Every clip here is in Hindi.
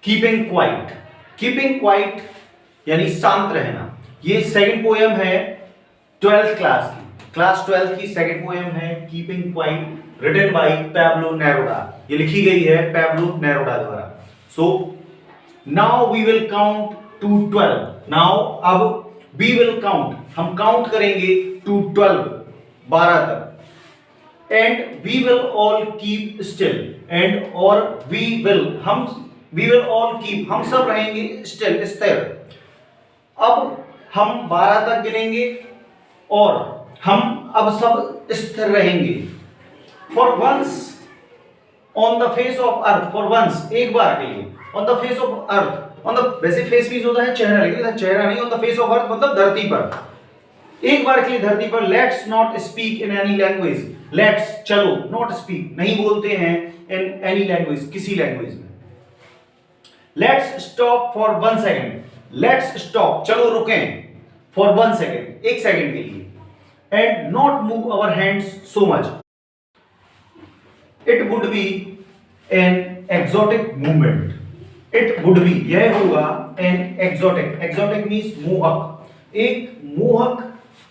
Keeping quiet. कीपिंग क्वाइट यानी शांत रहना। ये सेकंड पोएम है 12th क्लास की, क्लास 12th की सेकंड पोएम है keeping quiet, written by Pablo Neruda. ये लिखी गई है पैब्लो नेरुदा द्वारा। So now we will count to 12। Now अब वी विल काउंट, हम काउंट करेंगे टू 12, 12 तक। And we will all keep still, and और वी विल ऑल कीप, हम सब रहेंगे स्टिल, स्थिर। अब हम 12 तक गिनेंगे और हम अब सब स्थिर रहेंगे। For once on the face of earth, for once एक बार के लिए, on the face of earth, on the, वैसे फेस मींस होता है चेहरा, लेकिन इधर चेहरा नहीं, on the face of earth मतलब धरती पर, एक बार के लिए धरती पर। Let's not speak in any language, let's चलो, नॉट स्पीक नहीं बोलते हैं, इन एनी लैंग्वेज किसी लैंग्वेज में। Let's stop for 1 second, let's stop चलो रुकें, फॉर 1 सेकेंड एक सेकेंड के लिए। And not move our hands so much, it would be an exotic movement, it would be यह होगा एन एक्सोटिक, एक्सोटिक मींस मोहक, एक मोहक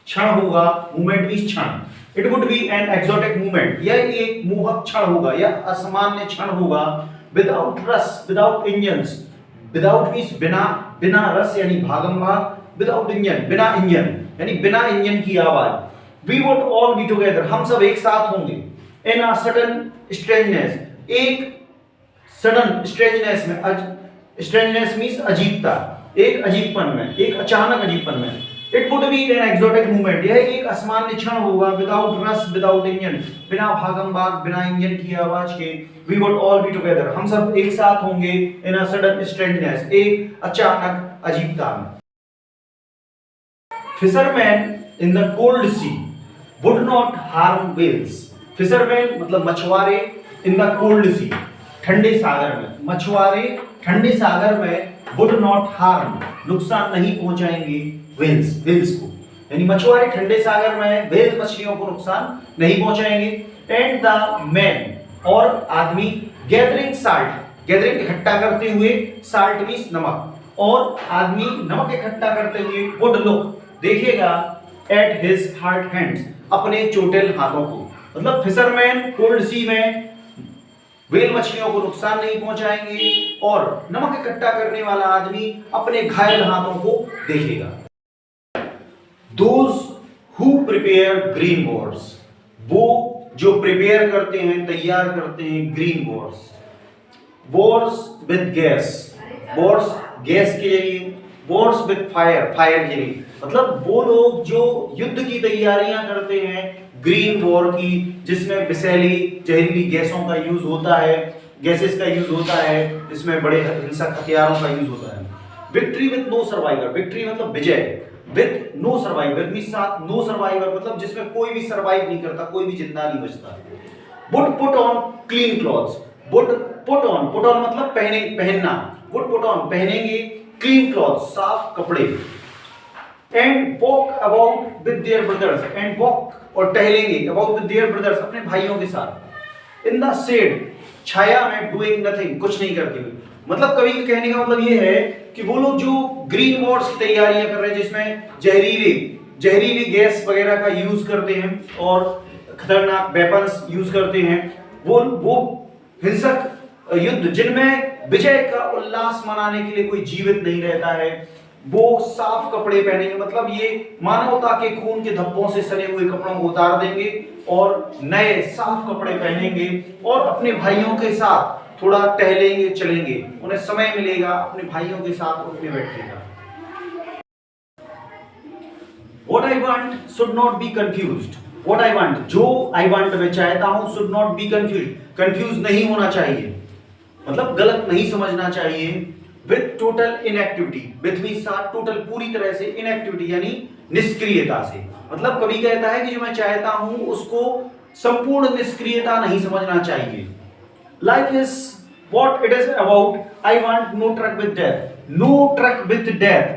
क्षण होगा, मूवमेंट मींस क्षण। It would be an exotic movement, यह एक मोहक क्षण होगा, यह असामान्य क्षण होगा। विदाउट रस, विदाउट इंजन्स, विदाउट मींस बिना, बिना रस यानी भागम भाग, विदाउट इंजन बिना इंजन यानी बिना इंजन की आवाज। We would all be together, हम सब एक साथ होंगे। इन अ सडन स्ट्रेंजनेस, एक सडन स्ट्रेंजनेस में, स्ट्रेंजनेस मींस अजीबता, एक अजीबपन में, एक अचानक अजीबपन में। It would be an exotic movement, यह एक असामान्य क्षण होगा। विदाउट रस, विदाउट इंजन, बिना भागम भाग, बिना इंजन की आवाज के। We would all be together, हम सब एक साथ होंगे। इन अ सडन स्ट्रेंजनेस, एक अचानक अजीबता में। Fisherman in the cold sea would not harm whales, fisherman मतलब मछुआरे, इन द कोल्ड सी ठंडे सागर में, मछुआरे ठंडे सागर में, वुड नॉट हार्म नुकसान नहीं पहुंचाएंगे, व्हेल्स, व्हेल्स को, यानी मछुआरे ठंडे सागर में व्हेल मछलियों को नुकसान नहीं पहुंचाएंगे। एंड द मैन और आदमी, गैदरिंग साल्ट, गैदरिंग इकट्ठा करते हुए, साल्ट मींस नमक, और आदमी नमक इकट्ठा करते हुए, वुड लुक देखेगा, एट हिज हर्ट हैंड्स अपने चोटिल हाथों को, मतलब फिशरमैन कोल्ड सी में व्हेल मछलियों को नुकसान नहीं पहुंचाएंगे और नमक इकट्ठा करने वाला आदमी अपने घायल हाथों को देखेगा। Those who prepare green boards, वो जो प्रिपेयर करते हैं, तैयार करते हैं green boards, boards with gas, boards gas के लिए, बोर्ड्स विद फायर, फायर के लिए, मतलब वो लोग जो युद्ध की तैयारियां करते हैं ग्रीन वॉर की, जिसमें विषैली जहरीली गैसों का यूज होता है, गैसेस का यूज होता है, जिसमें बड़े हिंसक हथियारों का यूज होता है। Victory with no survivor, victory मतलब विजय, विद नो सर्वाइवर मींस साथ, नो सर्वाइवर मतलब जिसमें कोई भी सर्वाइव नहीं करता, कोई भी जिंदा नहीं बचता। Would put on clean clothes, would put on मतलब पहने, पहनना, वुड पुट ऑन पहनेंगे, क्लीन क्लॉथ्स साफ कपड़े। And walk about with their brothers, and walk और टहलेंगे, अबाउट विद देयर ब्रदर्स अपने भाइयों के साथ। इन द शेड छाया में, डूइंग नथिंग कुछ नहीं करते हुए, मतलब कवि के कहने का मतलब ये है कि वो लोग जो ग्रीन वॉर्स की तैयारियां कर रहे हैं, जिसमें जहरीली गैस वगैरह का यूज करते हैं और खतरनाक वेपन्स यूज करते हैं, वो हिंसक युद्ध जिनमें विजय का उल्लास मनाने के लिए कोई जीवित नहीं रहता है, वो साफ कपड़े पहनेंगे, मतलब ये मानवता के खून के धब्बों से सने हुए कपड़ों को उतार देंगे और नए साफ कपड़े पहनेंगे और अपने भाइयों के साथ थोड़ा टहलेंगे, चलेंगे, उन्हें समय मिलेगा अपने भाइयों के साथ उठने बैठने का। What I want should not be confused. What I want, जो I want मैं चाहता हूं, should not be confused, confused नहीं होना चाहिए, मतलब गलत नहीं समझना चाहिए। With total inactivity, with means साथ, total पूरी तरह से, inactivity यानी निष्क्रियता से, मतलब कभी कहता है कि जो मैं चाहता हूं उसको संपूर्ण निष्क्रियता नहीं समझना चाहिए। Life is what it is about. I want no truck with death. No truck with death.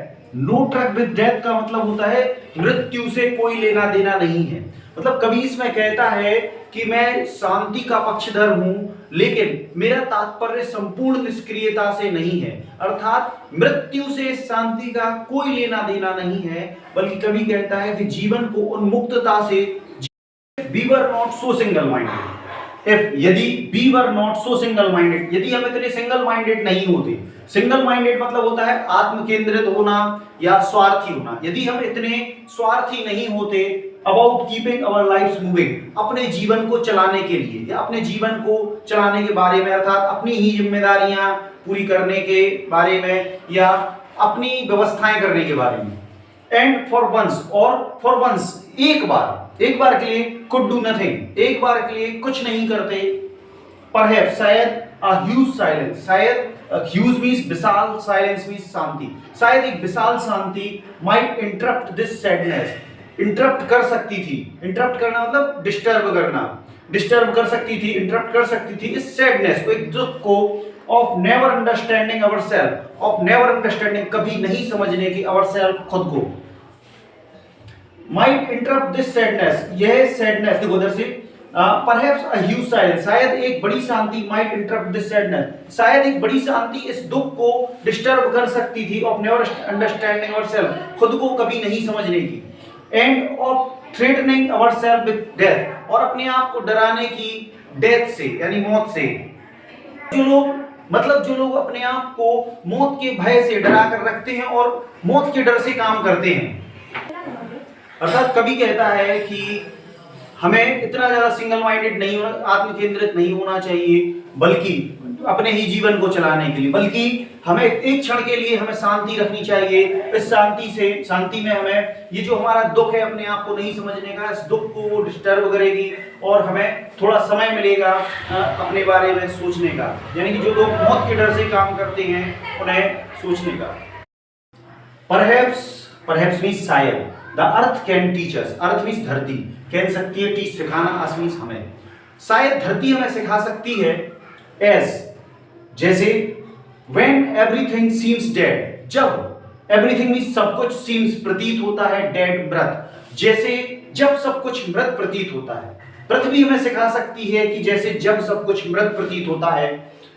No truck with death का मतलब होता है मृत्यु से कोई लेना देना नहीं है, मतलब कभी इसमें कहता है कि मैं शांति का पक्षधर हूं, लेकिन मेरा तात्पर्य संपूर्ण निष्क्रियता से नहीं है, अर्थात मृत्यु से शांति का कोई लेना देना नहीं है, बल्कि कभी कहता है कि जीवन को उन्मुक्तता से, we were not so single minded, यदि we were not so single minded, यदि हम इतने सिंगल माइंडेड नहीं होते, सिंगल माइंडेड मतलब होता है आत्म केंद्रित होना या स्वार्थी होना, यदि हम इतने स्वार्थी नहीं होते about keeping our lives moving, अपने जीवन को चलाने के लिए या अपने जीवन को चलाने के बारे में, अर्थात अपनी ही जिम्मेदारियां पूरी करने के बारे में या अपनी व्यवस्थाएं करने के बारे में, एंड फॉर वंस, और फॉर वंस एक बार के लिए कुड डू नथिंग, एक बार के लिए कुछ नहीं करते, परहैप्स शायद अ ह्यूज साइलेंस, शायद ह्यूज मींस विशाल, साइलेंस मींस शांति, शायद एक विशाल शांति might interrupt this sadness, interrupt कर सकती थी, इंटरप्ट करना मतलब डिस्टर्ब करना, डिस्टर्ब कर सकती थी, इंटरप्ट कर सकती थी इस सैडनेस को, एक दुख को, of never understanding our self, of never understanding कभी नहीं समझने की, अवर सेल्फ खुद को, माइट इंटरप्ट दिस सैडनेस, यह सैडनेस देखो उधर से, परहैप्स अ ह्यूज साइलेंस, शायद एक बड़ी शांति, माइट इंटरप्ट दिस सैडनेस, शायद एक बड़ी शांति इस दुख को डिस्टर्ब कर सकती थी, of never understanding our self, खुद को कभी नहीं समझने की, end of threatening our self with death, और अपने आप को डराने की डेथ से यानी मौत से, जो लोग अपने आप को मौत के भय से डरा कर रखते हैं और मौत के डर से काम करते हैं, अर्थात कभी कहता है कि हमें इतना ज्यादा सिंगल माइंडेड नहीं होना, आत्म केंद्रित नहीं होना चाहिए, बल्कि अपने ही जीवन को चलाने के लिए, बल्कि हमें एक क्षण के लिए हमें शांति रखनी चाहिए, इस शांति में हमें ये जो हमारा दुख है अपने आप को नहीं समझने का, इस दुख को वो डिस्टर्ब करेगी और हमें थोड़ा समय मिलेगा अपने बारे में सोचने का, यानी कि जो लोग मौत के डर से काम करते हैं उन्हें सोचने का। परहैप्स मींस शायद, the earth can teach us, earth means धरती, कैन सकती है, टीच सिखाना, अस मींस हमें, शायद धरती हमें सिखा सकती है, एज जैसे, when everything seems dead, जब everything मींस सब कुछ, seems प्रतीत होता है, dead मृत, जैसे जब सब कुछ मृत प्रतीत होता है, पृथ्वी हमें सिखा सकती है कि जैसे जब सब कुछ मृत प्रतीत होता है,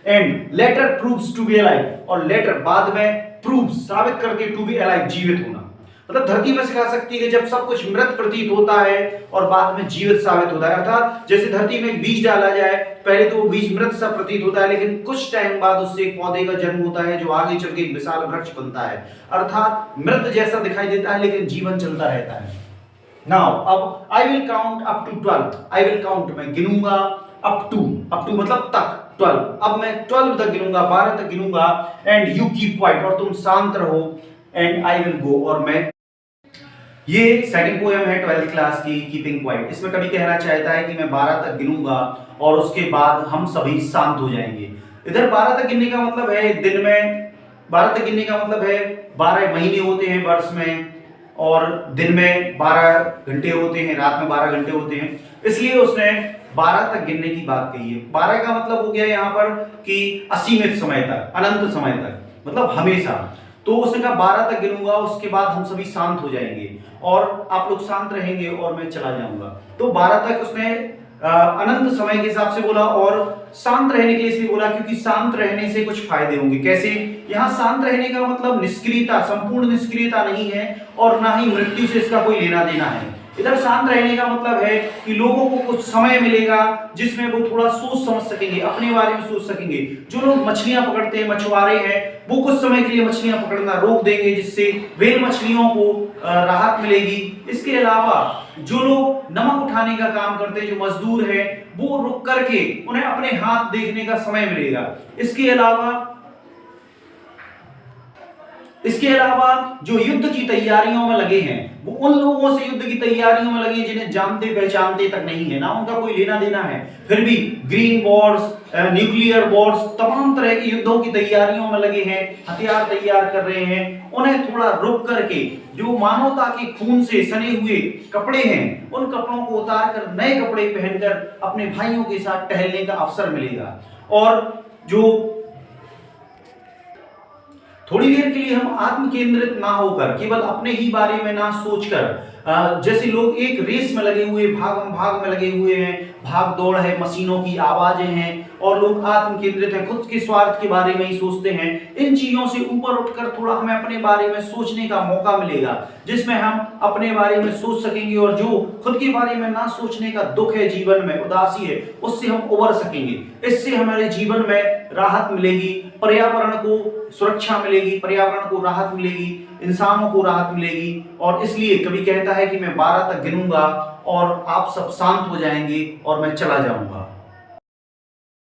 and later proves to be alive, और लेटर बाद में प्रूव्स साबित करके टू बी अलाइव जीवित होना, मतलब धरती में सिखा सकती है जब सब कुछ मृत प्रतीत होता है और बाद में जीवित साबित होता है, अर्थात जैसे धरती में बीज डाला जाए, पहले तो वो बीज मृत सा प्रतीत होता है, लेकिन कुछ टाइम बाद उससे एक पौधे का जन्म होता है जो आगे चल के एक विशाल वृक्ष बनता है, अर्थात मृत जैसा दिखाई देता है लेकिन जीवन चलता रहता है। नाउ अब I will count up to 12, I will count मैं गिनूंगा, अप टू मतलब तक, 12, अब मैं 12 तक गिनूंगा, 12 तक गिनूंगा, एंड यू कीप क्वाइट, और तुम शांत रहो, एंड आई विल गो, और मैं, ये सेकंड पोएम है 12th क्लास की, कीपिंग क्वाइट, इसमें कभी कहना चाहता है कि मैं 12 तक गिनूंगा और उसके बाद हम सभी शांत हो जाएंगे। इधर 12 तक गिनने का मतलब है दिन में, 12 तक गिनने का मतलब है 12 महीने होते हैं वर्ष में, और दिन में 12 घंटे होते हैं, रात में 12 घंटे होते हैं, इसलिए उसने 12 तक गिनने की बात कही है। 12 का मतलब हो गया यहाँ पर कि असीमित समय तक, अनंत समय तक, मतलब हमेशा, तो उसने कहा 12 तक गिनूंगा, उसके बाद हम सभी शांत हो जाएंगे और आप लोग शांत रहेंगे और मैं चला जाऊंगा। तो 12 तक उसने अनंत समय के हिसाब से बोला, और शांत रहने के लिए इसलिए बोला क्योंकि शांत रहने से कुछ फायदे होंगे। कैसे? यहाँ शांत रहने का मतलब निष्क्रियता, संपूर्ण निष्क्रियता नहीं है और ना ही मृत्यु से इसका कोई लेना देना है। इधर शांत रहने का मतलब है कि लोगों को कुछ समय मिलेगा जिसमें वो थोड़ा सोच समझ सकेंगे, अपने बारे में सोच सकेंगे। जो लोग मछलियां पकड़ते हैं, मछुआरे हैं, वो कुछ समय के लिए मछलियां पकड़ना रोक देंगे, जिससे व्हेल मछलियों को राहत मिलेगी। इसके अलावा जो लोग नमक उठाने का काम करते हैं, जो मजदूर हैं, वो रुक करके उन्हें अपने हाथ देखने का समय मिलेगा। इसके अलावा जो युद्ध की तैयारियों में लगे हैं, वो उन लोगों से युद्ध की तैयारियों में लगे जिन्हें जानते पहचानते तक नहीं है, ना उनका कोई लेना देना है, फिर भी ग्रीन वॉर्स, न्यूक्लियर वॉर्स, तमाम तरह की युद्धों की तैयारियों में लगे हैं, हथियार तैयार कर रहे हैं। उन्हें थोड़ा रुक करके जो मानवता के खून से सने हुए कपड़े हैं, उन कपड़ों को उतार कर नए कपड़े पहनकर अपने भाइयों के साथ टहलने का अवसर मिलेगा। और जो थोड़ी देर के लिए हम आत्म केंद्रित ना होकर, केवल अपने ही बारे में ना सोचकर, जैसे लोग एक रेस में लगे हुए, भाग में लगे हुए हैं, भाग दौड़ है, मशीनों की आवाजें हैं और लोग आत्म केंद्रित हैं, खुद के स्वार्थ के बारे में ही सोचते हैं। इन चीजों से ऊपर उठकर थोड़ा हमें अपने बारे में सोचने का मौका मिलेगा, जिसमें हम अपने बारे में सोच सकेंगे और जो खुद के बारे में ना सोचने का दुख है, जीवन में उदासी है, उससे हम उबर सकेंगे। इससे हमारे जीवन में राहत मिलेगी, पर्यावरण को सुरक्षा मिलेगी, पर्यावरण को राहत मिलेगी, इंसानों को राहत मिलेगी। और इसलिए कवि कहता है कि मैं 12 तक गिनूंगा और आप सब शांत हो जाएंगे और मैं चला जाऊंगा।